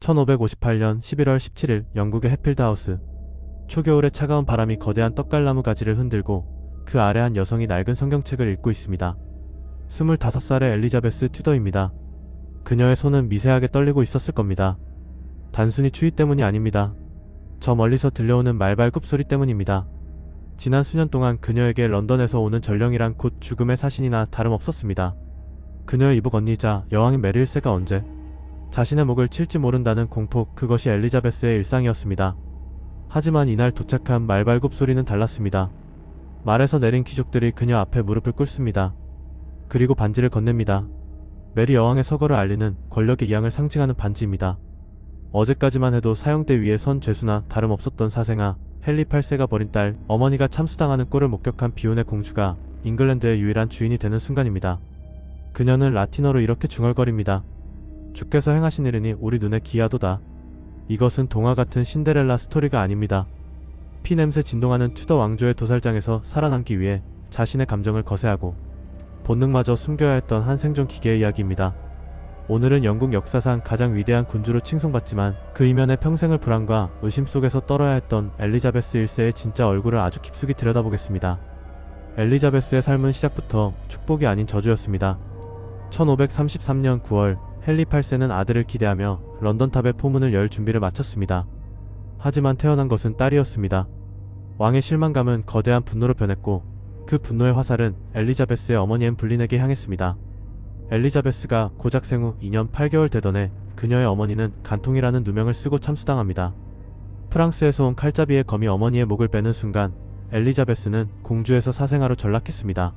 1558년 11월 17일 영국의 해필드 하우스. 초겨울의 차가운 바람이 거대한 떡갈나무 가지를 흔들고 그 아래 한 여성이 낡은 성경책을 읽고 있습니다. 25살의 엘리자베스 튜더입니다. 그녀의 손은 미세하게 떨리고 있었을 겁니다. 단순히 추위 때문이 아닙니다. 저 멀리서 들려오는 말발굽 소리 때문입니다. 지난 수년 동안 그녀에게 런던에서 오는 전령이란 곧 죽음의 사신이나 다름없었습니다. 그녀의 이복 언니자 여왕인 메리 1세가 언제 자신의 목을 칠지 모른다는 공포, 그것이 엘리자베스의 일상이었습니다. 하지만 이날 도착한 말발굽 소리는 달랐습니다. 말에서 내린 귀족들이 그녀 앞에 무릎을 꿇습니다. 그리고 반지를 건넵니다. 메리 여왕의 서거를 알리는 권력의 이양을 상징하는 반지입니다. 어제까지만 해도 사형대 위에 선 죄수나 다름없었던 사생아 헨리 8세가 버린 딸, 어머니가 참수당하는 꼴을 목격한 비운의 공주가 잉글랜드의 유일한 주인이 되는 순간입니다. 그녀는 라틴어로 이렇게 중얼거립니다. 주께서 행하신 일이니 우리 눈에 기이하도다. 이것은 동화 같은 신데렐라 스토리가 아닙니다. 피냄새 진동하는 튜더 왕조의 도살장에서 살아남기 위해 자신의 감정을 거세하고 본능마저 숨겨야 했던 한 생존 기계의 이야기입니다. 오늘은 영국 역사상 가장 위대한 군주로 칭송받지만 그 이면에 평생을 불안과 의심 속에서 떨어야 했던 엘리자베스 1세의 진짜 얼굴을 아주 깊숙이 들여다보겠습니다. 엘리자베스의 삶은 시작부터 축복이 아닌 저주였습니다. 1533년 9월 헨리 8세는 아들을 기대하며 런던탑의 포문을 열 준비를 마쳤습니다. 하지만 태어난 것은 딸이었습니다. 왕의 실망감은 거대한 분노로 변했고 그 분노의 화살은 엘리자베스의 어머니 앤 불린에게 향했습니다. 엘리자베스가 고작 생후 2년 8개월 되던 해 그녀의 어머니는 간통이라는 누명을 쓰고 참수당합니다. 프랑스에서 온 칼잡이의 검이 어머니의 목을 빼는 순간 엘리자베스는 공주에서 사생아로 전락했습니다.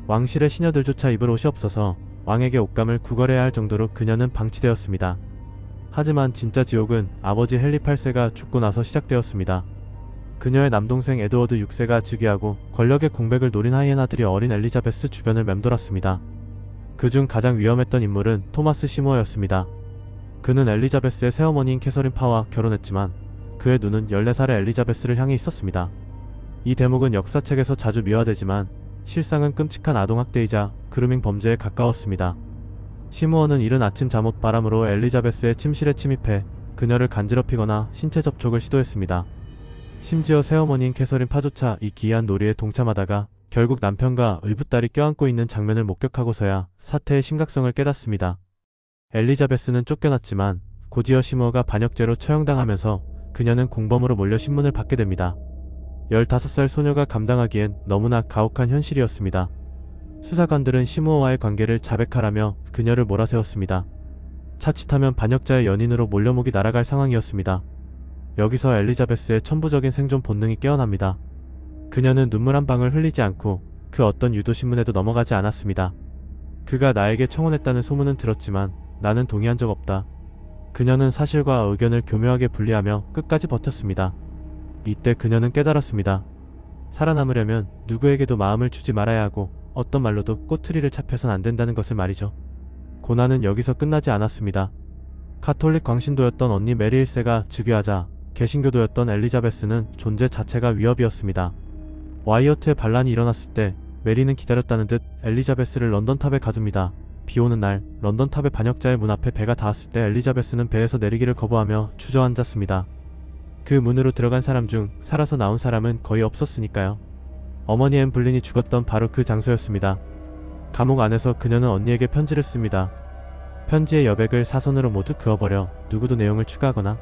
왕실의 시녀들조차 입을 옷이 없어서 왕에게 옷감을 구걸해야 할 정도로 그녀는 방치되었습니다. 하지만 진짜 지옥은 아버지 헨리 8세가 죽고 나서 시작되었습니다. 그녀의 남동생 에드워드 6세가 즉위하고 권력의 공백을 노린 하이에나들이 어린 엘리자베스 주변을 맴돌았습니다. 그중 가장 위험했던 인물은 토마스 시모어였습니다. 그는 엘리자베스의 새어머니인 캐서린 파와 결혼했지만 그의 눈은 14살의 엘리자베스를 향해 있었습니다. 이 대목은 역사책에서 자주 미화되지만 실상은 끔찍한 아동학대이자 그루밍 범죄에 가까웠습니다. 시모어는 이른 아침 잠옷 바람으로 엘리자베스의 침실에 침입해 그녀를 간지럽히거나 신체 접촉을 시도했습니다. 심지어 새어머니인 캐서린 파조차 이 기이한 놀이에 동참하다가 결국 남편과 의붓딸이 껴안고 있는 장면을 목격하고서야 사태의 심각성을 깨닫습니다. 엘리자베스는 쫓겨났지만 곧이어 시모어가 반역죄로 처형당하면서 그녀는 공범으로 몰려 신문을 받게 됩니다. 15살 소녀가 감당하기엔 너무나 가혹한 현실이었습니다. 수사관들은 시모어와의 관계를 자백하라며 그녀를 몰아세웠습니다. 자칫하면 반역자의 연인으로 몰려목이 날아갈 상황이었습니다. 여기서 엘리자베스의 천부적인 생존 본능이 깨어납니다. 그녀는 눈물 한 방울 흘리지 않고 그 어떤 유도신문에도 넘어가지 않았습니다. 그가 나에게 청혼했다는 소문은 들었지만 나는 동의한 적 없다. 그녀는 사실과 의견을 교묘하게 분리하며 끝까지 버텼습니다. 이때 그녀는 깨달았습니다. 살아남으려면 누구에게도 마음을 주지 말아야 하고 어떤 말로도 꼬투리를 잡혀선 안 된다는 것을 말이죠. 고난은 여기서 끝나지 않았습니다. 가톨릭 광신도였던 언니 메리 1세가 즉위하자 개신교도였던 엘리자베스는 존재 자체가 위협이었습니다. 와이어트의 반란이 일어났을 때 메리는 기다렸다는 듯 엘리자베스를 런던탑에 가둡니다. 비오는 날 런던탑의 반역자의 문 앞에 배가 닿았을 때 엘리자베스는 배에서 내리기를 거부하며 주저앉았습니다. 그 문으로 들어간 사람 중 살아서 나온 사람은 거의 없었으니까요. 어머니 앤 불린이 죽었던 바로 그 장소였습니다. 감옥 안에서 그녀는 언니에게 편지를 씁니다. 편지의 여백을 사선으로 모두 그어버려 누구도 내용을 추가하거나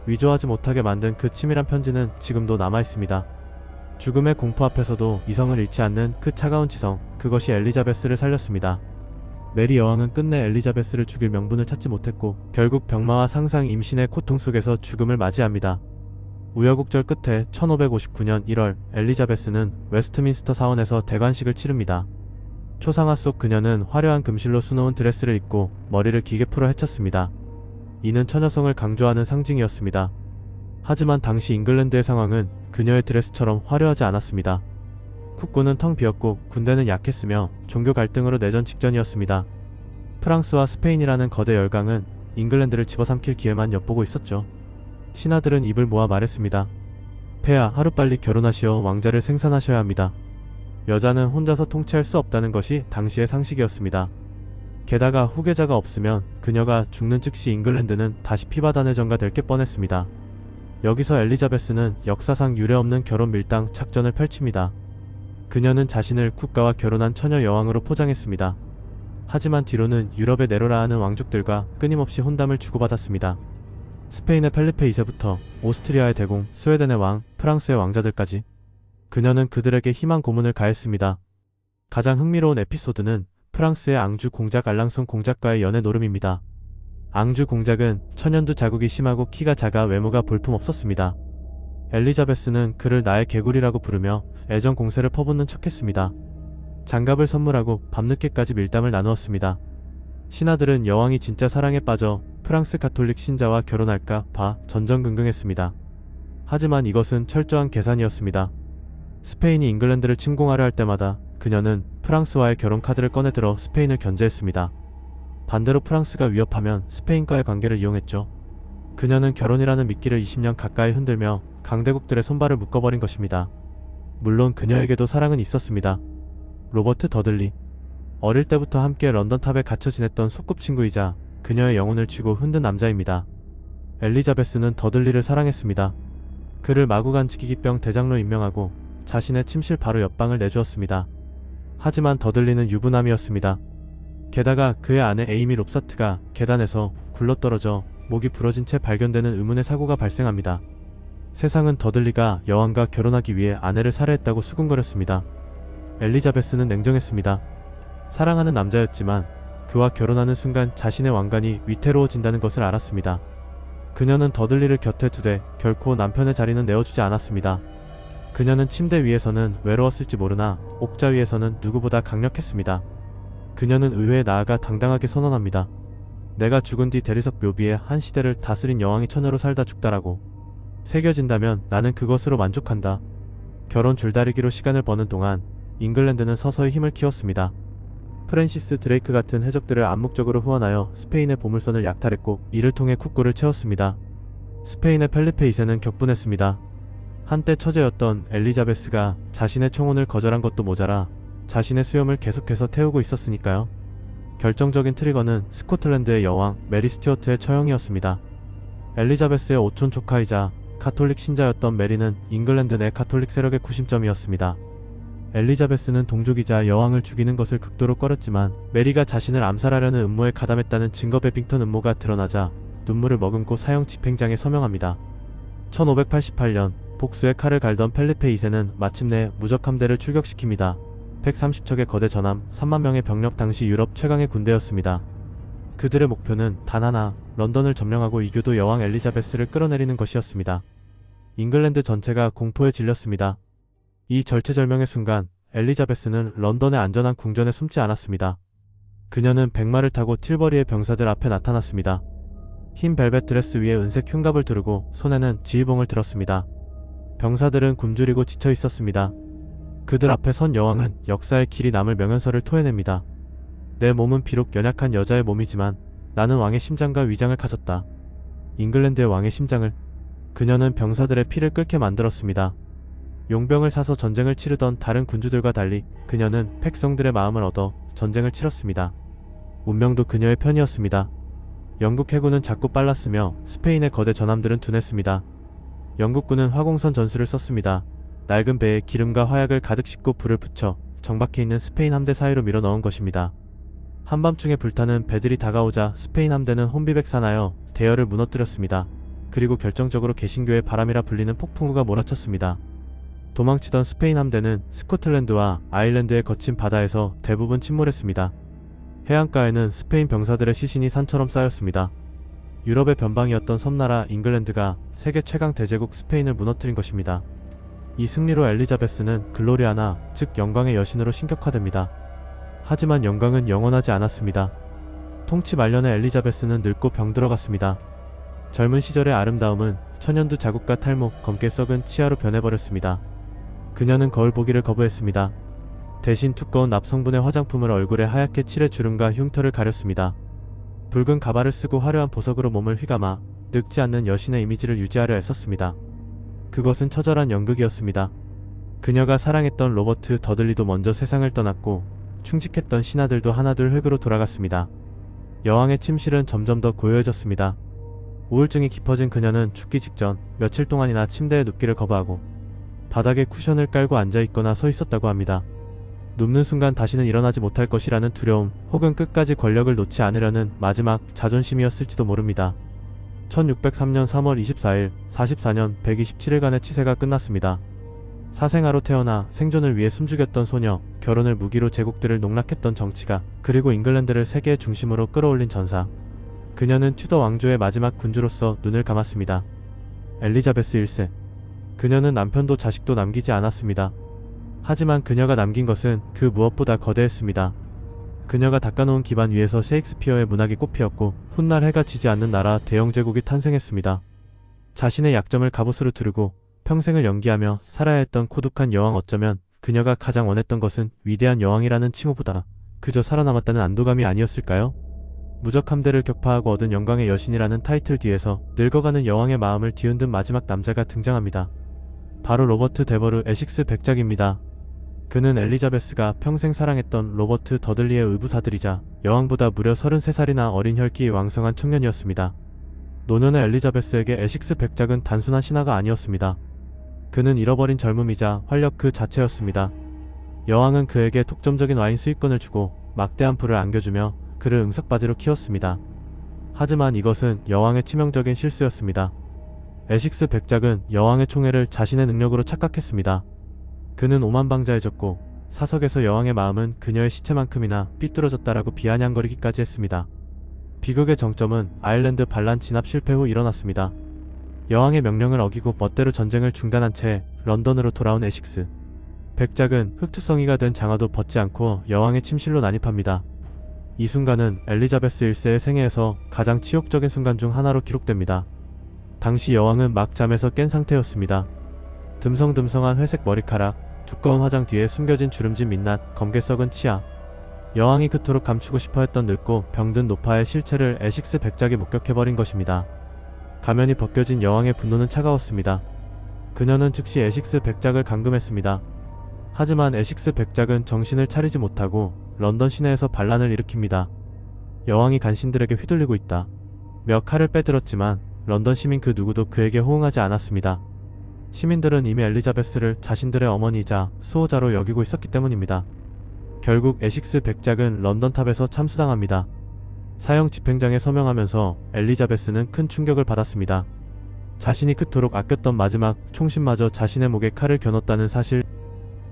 위조하지 못하게 만든 그 치밀한 편지는 지금도 남아있습니다. 죽음의 공포 앞에서도 이성을 잃지 않는 그 차가운 지성, 그것이 엘리자베스를 살렸습니다. 메리 여왕은 끝내 엘리자베스를 죽일 명분을 찾지 못했고 결국 병마와 상상 임신의 고통 속에서 죽음을 맞이합니다. 우여곡절 끝에 1559년 1월 엘리자베스는 웨스트민스터 사원에서 대관식을 치릅니다. 초상화 속 그녀는 화려한 금실로 수놓은 드레스를 입고 머리를 기게 풀어 헤쳤습니다. 이는 처녀성을 강조하는 상징이었습니다. 하지만 당시 잉글랜드의 상황은 그녀의 드레스처럼 화려하지 않았습니다. 국군은 텅 비었고 군대는 약했으며 종교 갈등으로 내전 직전이었습니다. 프랑스와 스페인이라는 거대 열강은 잉글랜드를 집어삼킬 기회만 엿보고 있었죠. 신하들은 입을 모아 말했습니다. 폐하, 하루빨리 결혼하시어 왕자를 생산하셔야 합니다. 여자는 혼자서 통치할 수 없다는 것이 당시의 상식이었습니다. 게다가 후계자가 없으면 그녀가 죽는 즉시 잉글랜드는 다시 피바단의 전가 될 게 뻔했습니다. 여기서 엘리자베스는 역사상 유례없는 결혼 밀당 작전을 펼칩니다. 그녀는 자신을 국가와 결혼한 처녀 여왕으로 포장했습니다. 하지만 뒤로는 유럽의 네로라 하는 왕족들과 끊임없이 혼담을 주고받았습니다. 스페인의 펠리페 2세부터 오스트리아의 대공, 스웨덴의 왕, 프랑스의 왕자들까지 그녀는 그들에게 희망 고문을 가했습니다. 가장 흥미로운 에피소드는 프랑스의 앙주 공작 알랑송 공작과의 연애 노름입니다. 앙주 공작은 천연두 자국이 심하고 키가 작아 외모가 볼품없었습니다. 엘리자베스는 그를 나의 개구리라고 부르며 애정 공세를 퍼붓는 척했습니다. 장갑을 선물하고 밤늦게까지 밀담을 나누었습니다. 신하들은 여왕이 진짜 사랑에 빠져 프랑스 가톨릭 신자와 결혼할까 봐 전전긍긍했습니다. 하지만 이것은 철저한 계산이었습니다. 스페인이 잉글랜드를 침공하려 할 때마다 그녀는 프랑스와의 결혼 카드를 꺼내들어 스페인을 견제했습니다. 반대로 프랑스가 위협하면 스페인과의 관계를 이용했죠. 그녀는 결혼이라는 미끼를 20년 가까이 흔들며 강대국들의 손발을 묶어버린 것입니다. 물론 그녀에게도 사랑은 있었습니다. 로버트 더들리. 어릴 때부터 함께 런던탑에 갇혀 지냈던 소꿉친구이자 그녀의 영혼을 쥐고 흔든 남자입니다. 엘리자베스는 더들리를 사랑했습니다. 그를 마구간 지기기병 대장로 임명하고 자신의 침실 바로 옆방을 내주었습니다. 하지만 더들리는 유부남이었습니다. 게다가 그의 아내 에이미 롭사트가 계단에서 굴러떨어져 목이 부러진 채 발견되는 의문의 사고가 발생합니다. 세상은 더들리가 여왕과 결혼하기 위해 아내를 살해했다고 수군거렸습니다. 엘리자베스는 냉정했습니다. 사랑하는 남자였지만 그와 결혼하는 순간 자신의 왕관이 위태로워진다는 것을 알았습니다. 그녀는 더들리를 곁에 두되 결코 남편의 자리는 내어주지 않았습니다. 그녀는 침대 위에서는 외로웠을지 모르나 옥자 위에서는 누구보다 강력했습니다. 그녀는 의회에 나아가 당당하게 선언합니다. 내가 죽은 뒤 대리석 묘비에 한 시대를 다스린 여왕이 처녀로 살다 죽다라고 새겨진다면 나는 그것으로 만족한다. 결혼 줄다리기로 시간을 버는 동안 잉글랜드는 서서히 힘을 키웠습니다. 프랜시스 드레이크 같은 해적들을 암묵적으로 후원하여 스페인의 보물선을 약탈했고 이를 통해 국고를 채웠습니다. 스페인의 펠리페 2세는 격분했습니다. 한때 처제였던 엘리자베스가 자신의 청혼을 거절한 것도 모자라 자신의 수염을 계속해서 태우고 있었으니까요. 결정적인 트리거는 스코틀랜드의 여왕 메리 스튜어트의 처형이었습니다. 엘리자베스의 오촌 조카이자 가톨릭 신자였던 메리는 잉글랜드 내 가톨릭 세력의 구심점이었습니다. 엘리자베스는 동족이자 여왕을 죽이는 것을 극도로 꺼렸지만 메리가 자신을 암살하려는 음모에 가담했다는 증거 베빙턴 음모가 드러나자 눈물을 머금고 사형 집행장에 서명합니다. 1588년 복수의 칼을 갈던 펠리페 2세는 마침내 무적함대를 출격시킵니다. 130척의 거대 전함 3만 명의 병력, 당시 유럽 최강의 군대였습니다. 그들의 목표는 단 하나, 런던을 점령하고 이교도 여왕 엘리자베스를 끌어내리는 것이었습니다. 잉글랜드 전체가 공포에 질렸습니다. 이 절체절명의 순간 엘리자베스는 런던의 안전한 궁전에 숨지 않았습니다. 그녀는 백마를 타고 틸버리의 병사들 앞에 나타났습니다. 흰 벨벳 드레스 위에 은색 흉갑을 두르고 손에는 지휘봉을 들었습니다. 병사들은 굶주리고 지쳐 있었습니다. 그들 앞에 선 여왕은 역사의 길이 남을 명연서를 토해냅니다. 내 몸은 비록 연약한 여자의 몸이지만 나는 왕의 심장과 위장을 가졌다. 잉글랜드의 왕의 심장을. 그녀는 병사들의 피를 끓게 만들었습니다. 용병을 사서 전쟁을 치르던 다른 군주들과 달리 그녀는 백성들의 마음을 얻어 전쟁을 치렀습니다. 운명도 그녀의 편이었습니다. 영국 해군은 작고 빨랐으며 스페인의 거대 전함들은 둔했습니다. 영국군은 화공선 전술을 썼습니다. 낡은 배에 기름과 화약을 가득 싣고 불을 붙여 정박해 있는 스페인 함대 사이로 밀어 넣은 것입니다. 한밤중에 불타는 배들이 다가오자 스페인 함대는 혼비백산하여 대열을 무너뜨렸습니다. 그리고 결정적으로 개신교의 바람이라 불리는 폭풍우가 몰아쳤습니다. 도망치던 스페인 함대는 스코틀랜드와 아일랜드의 거친 바다에서 대부분 침몰했습니다. 해안가에는 스페인 병사들의 시신이 산처럼 쌓였습니다. 유럽의 변방이었던 섬나라 잉글랜드가 세계 최강 대제국 스페인을 무너뜨린 것입니다. 이 승리로 엘리자베스는 글로리아나, 즉 영광의 여신으로 신격화됩니다. 하지만 영광은 영원하지 않았습니다. 통치 말년의 엘리자베스는 늙고 병들어갔습니다. 젊은 시절의 아름다움은 천연두 자국과 탈목, 검게 썩은 치아로 변해버렸습니다. 그녀는 거울 보기를 거부했습니다. 대신 두꺼운 납성분의 화장품을 얼굴에 하얗게 칠해 주름과 흉터를 가렸습니다. 붉은 가발을 쓰고 화려한 보석으로 몸을 휘감아 늙지 않는 여신의 이미지를 유지하려 애썼습니다. 그것은 처절한 연극이었습니다. 그녀가 사랑했던 로버트 더들리도 먼저 세상을 떠났고 충직했던 신하들도 하나둘 흙으로 돌아갔습니다. 여왕의 침실은 점점 더 고요해졌습니다. 우울증이 깊어진 그녀는 죽기 직전 며칠 동안이나 침대에 눕기를 거부하고 바닥에 쿠션을 깔고 앉아있거나 서 있었다고 합니다. 눕는 순간 다시는 일어나지 못할 것이라는 두려움 혹은 끝까지 권력을 놓지 않으려는 마지막 자존심이었을지도 모릅니다. 1603년 3월 24일 44년 127일간의 치세가 끝났습니다. 사생아로 태어나 생존을 위해 숨죽였던 소녀, 결혼을 무기로 제국들을 농락했던 정치가, 그리고 잉글랜드를 세계의 중심으로 끌어올린 전사. 그녀는 튜더 왕조의 마지막 군주로서 눈을 감았습니다. 엘리자베스 1세. 그녀는 남편도 자식도 남기지 않았습니다. 하지만 그녀가 남긴 것은 그 무엇보다 거대했습니다. 그녀가 닦아놓은 기반 위에서 셰익스피어의 문학이 꽃피었고 훗날 해가 지지 않는 나라 대영제국이 탄생했습니다. 자신의 약점을 갑옷으로 두르고 평생을 연기하며 살아야 했던 고독한 여왕, 어쩌면 그녀가 가장 원했던 것은 위대한 여왕이라는 칭호보다 그저 살아남았다는 안도감이 아니었을까요? 무적 함대를 격파하고 얻은 영광의 여신이라는 타이틀 뒤에서 늙어가는 여왕의 마음을 뒤흔든 마지막 남자가 등장합니다. 바로 로버트 데버르 에식스 백작입니다. 그는 엘리자베스가 평생 사랑했던 로버트 더들리의 의부사들이자 여왕보다 무려 33살이나 어린 혈기 왕성한 청년이었습니다. 노년의 엘리자베스에게 에식스 백작은 단순한 신하가 아니었습니다. 그는 잃어버린 젊음이자 활력 그 자체였습니다. 여왕은 그에게 독점적인 와인 수입권을 주고 막대한 부를 안겨주며 그를 응석바지로 키웠습니다. 하지만 이것은 여왕의 치명적인 실수였습니다. 에식스 백작은 여왕의 총애를 자신의 능력으로 착각했습니다. 그는 오만방자해졌고 사석에서 여왕의 마음은 그녀의 시체만큼이나 삐뚤어졌다라고 비아냥거리기까지 했습니다. 비극의 정점은 아일랜드 반란 진압 실패 후 일어났습니다. 여왕의 명령을 어기고 멋대로 전쟁을 중단한 채 런던으로 돌아온 에식스 백작은 흑투성이가 된 장화도 벗지 않고 여왕의 침실로 난입합니다. 이 순간은 엘리자베스 1세의 생애에서 가장 치욕적인 순간 중 하나로 기록됩니다. 당시 여왕은 막 잠에서 깬 상태였습니다. 듬성듬성한 회색 머리카락, 두꺼운 화장 뒤에 숨겨진 주름진 민낯, 검게 썩은 치아. 여왕이 그토록 감추고 싶어 했던 늙고 병든 노파의 실체를 에식스 백작이 목격해버린 것입니다. 가면이 벗겨진 여왕의 분노는 차가웠습니다. 그녀는 즉시 에식스 백작을 감금했습니다. 하지만 에식스 백작은 정신을 차리지 못하고 런던 시내에서 반란을 일으킵니다. 여왕이 간신들에게 휘둘리고 있다. 몇 칼을 빼들었지만 런던 시민 그 누구도 그에게 호응하지 않았습니다. 시민들은 이미 엘리자베스를 자신들의 어머니이자 수호자로 여기고 있었기 때문입니다. 결국 에식스 백작은 런던탑에서 참수당합니다. 사형 집행장에 서명하면서 엘리자베스는 큰 충격을 받았습니다. 자신이 그토록 아꼈던 마지막 총신마저 자신의 목에 칼을 겨눴다는 사실,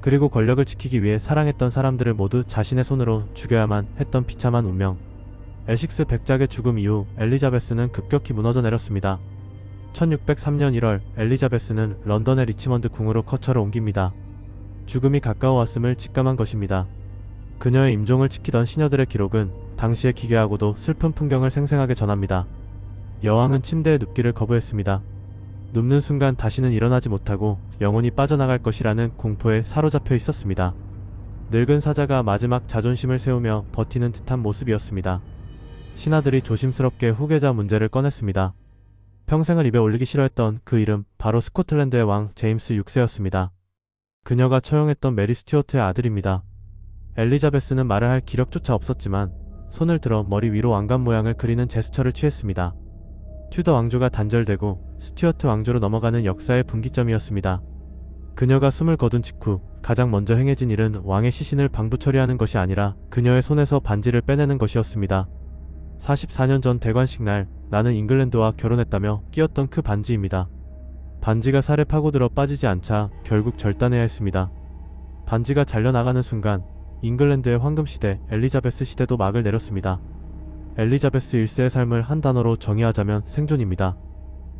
그리고 권력을 지키기 위해 사랑했던 사람들을 모두 자신의 손으로 죽여야만 했던 비참한 운명. 에식스 백작의 죽음 이후 엘리자베스는 급격히 무너져 내렸습니다. 1603년 1월 엘리자베스는 런던의 리치먼드 궁으로 거처를 옮깁니다. 죽음이 가까워왔음을 직감한 것입니다. 그녀의 임종을 지키던 시녀들의 기록은 당시의 기괴하고도 슬픈 풍경을 생생하게 전합니다. 여왕은 침대에 눕기를 거부했습니다. 눕는 순간 다시는 일어나지 못하고 영혼이 빠져나갈 것이라는 공포에 사로잡혀 있었습니다. 늙은 사자가 마지막 자존심을 세우며 버티는 듯한 모습이었습니다. 신하들이 조심스럽게 후계자 문제를 꺼냈습니다. 평생을 입에 올리기 싫어했던 그 이름, 바로 스코틀랜드의 왕 제임스 6세였습니다. 그녀가 처형했던 메리 스튜어트의 아들입니다. 엘리자베스는 말을 할 기력조차 없었지만 손을 들어 머리 위로 왕관 모양을 그리는 제스처를 취했습니다. 튜더 왕조가 단절되고 스튜어트 왕조로 넘어가는 역사의 분기점이었습니다. 그녀가 숨을 거둔 직후 가장 먼저 행해진 일은 왕의 시신을 방부 처리하는 것이 아니라 그녀의 손에서 반지를 빼내는 것이었습니다. 44년 전 대관식 날 나는 잉글랜드와 결혼했다며 끼었던 그 반지입니다. 반지가 살에 파고들어 빠지지 않자 결국 절단해야 했습니다. 반지가 잘려나가는 순간 잉글랜드의 황금시대 엘리자베스 시대도 막을 내렸습니다. 엘리자베스 1세의 삶을 한 단어로 정의하자면 생존입니다.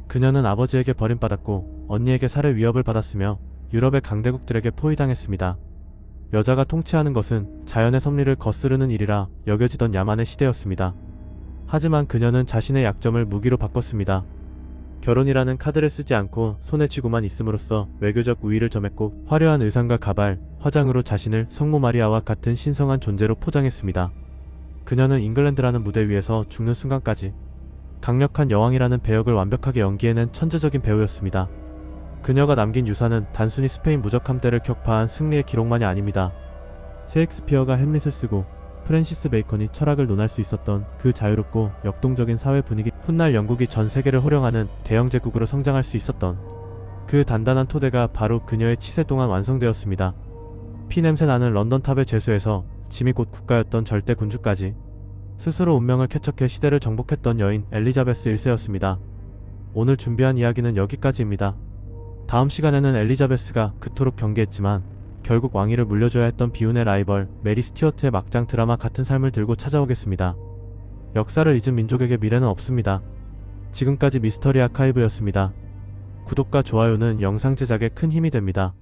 그녀는 아버지에게 버림받았고 언니에게 살해 위협을 받았으며 유럽의 강대국들에게 포위당했습니다. 여자가 통치하는 것은 자연의 섭리를 거스르는 일이라 여겨지던 야만의 시대였습니다. 하지만 그녀는 자신의 약점을 무기로 바꿨습니다. 결혼이라는 카드를 쓰지 않고 손에 쥐고만 있음으로써 외교적 우위를 점했고 화려한 의상과 가발, 화장으로 자신을 성모 마리아와 같은 신성한 존재로 포장했습니다. 그녀는 잉글랜드라는 무대 위에서 죽는 순간까지 강력한 여왕이라는 배역을 완벽하게 연기해낸 천재적인 배우였습니다. 그녀가 남긴 유산은 단순히 스페인 무적 함대를 격파한 승리의 기록만이 아닙니다. 셰익스피어가 햄릿을 쓰고 프랜시스 베이컨이 철학을 논할 수 있었던 그 자유롭고 역동적인 사회 분위기, 훗날 영국이 전 세계를 호령하는 대영 제국으로 성장할 수 있었던 그 단단한 토대가 바로 그녀의 치세 동안 완성되었습니다. 피냄새 나는 런던탑의 죄수에서 짐이 곧 국가였던 절대 군주까지 스스로 운명을 쾌척해 시대를 정복했던 여인 엘리자베스 1세였습니다. 오늘 준비한 이야기는 여기까지입니다. 다음 시간에는 엘리자베스가 그토록 경계했지만 결국 왕위를 물려줘야 했던 비운의 라이벌 메리 스튜어트의 막장 드라마 같은 삶을 들고 찾아오겠습니다. 역사를 잊은 민족에게 미래는 없습니다. 지금까지 미스터리 아카이브였습니다. 구독과 좋아요는 영상 제작에 큰 힘이 됩니다.